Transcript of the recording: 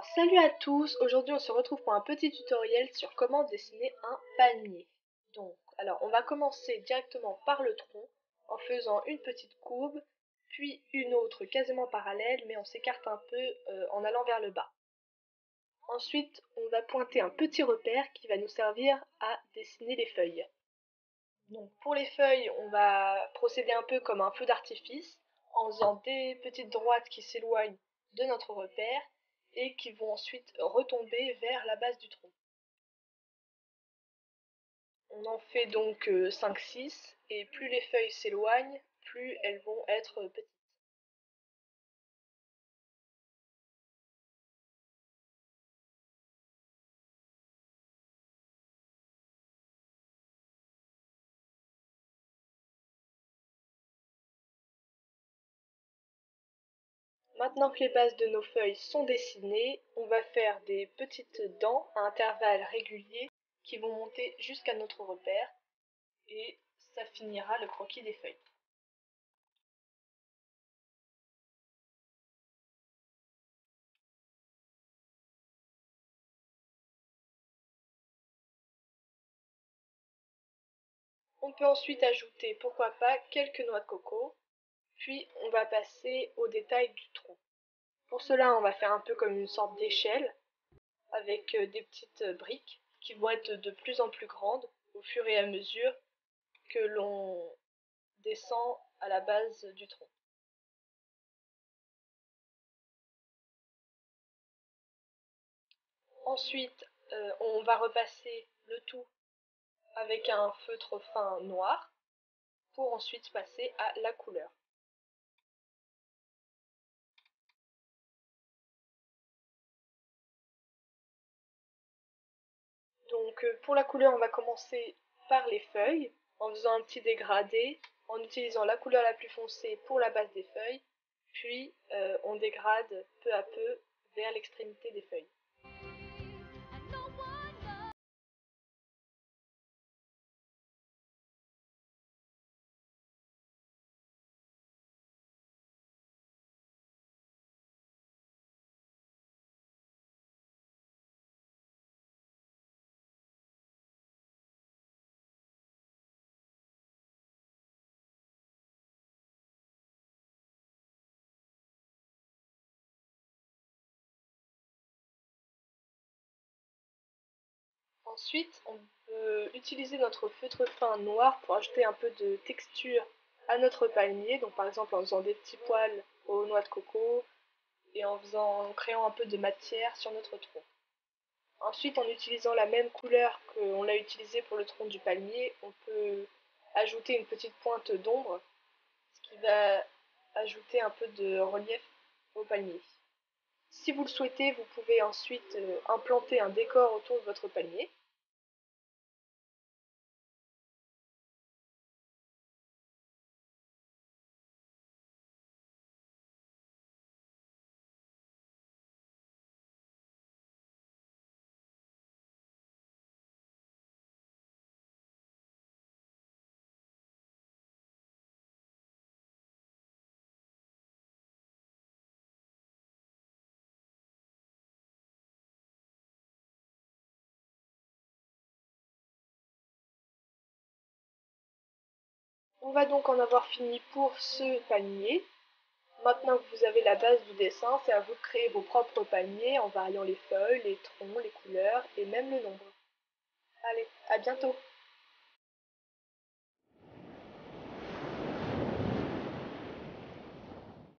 Alors salut à tous, aujourd'hui on se retrouve pour un petit tutoriel sur comment dessiner un palmier. Alors on va commencer directement par le tronc en faisant une petite courbe, puis une autre quasiment parallèle mais on s'écarte un peu en allant vers le bas. Ensuite on va pointer un petit repère qui va nous servir à dessiner les feuilles. Donc pour les feuilles on va procéder un peu comme un feu d'artifice en faisant des petites droites qui s'éloignent de notre repère et qui vont ensuite retomber vers la base du tronc. On en fait donc 5-6 et plus les feuilles s'éloignent, plus elles vont être petites. Maintenant que les bases de nos feuilles sont dessinées, on va faire des petites dents à intervalles réguliers qui vont monter jusqu'à notre repère et ça finira le croquis des feuilles. On peut ensuite ajouter, pourquoi pas, quelques noix de coco, puis on va passer au détail du tronc. Pour cela, on va faire un peu comme une sorte d'échelle, avec des petites briques qui vont être de plus en plus grandes au fur et à mesure que l'on descend à la base du tronc. Ensuite, on va repasser le tout avec un feutre fin noir pour ensuite passer à la couleur. Donc pour la couleur, on va commencer par les feuilles en faisant un petit dégradé, en utilisant la couleur la plus foncée pour la base des feuilles, puis on dégrade peu à peu vers l'extrémité des feuilles. Ensuite, on peut utiliser notre feutre fin noir pour ajouter un peu de texture à notre palmier, donc par exemple en faisant des petits poils aux noix de coco et en créant un peu de matière sur notre tronc. Ensuite, en utilisant la même couleur qu'on l'a utilisée pour le tronc du palmier, on peut ajouter une petite pointe d'ombre, ce qui va ajouter un peu de relief au palmier. Si vous le souhaitez, vous pouvez ensuite implanter un décor autour de votre palmier. On va donc en avoir fini pour ce palmier. Maintenant que vous avez la base du dessin, c'est à vous de créer vos propres palmiers en variant les feuilles, les troncs, les couleurs et même le nombre. Allez, à bientôt!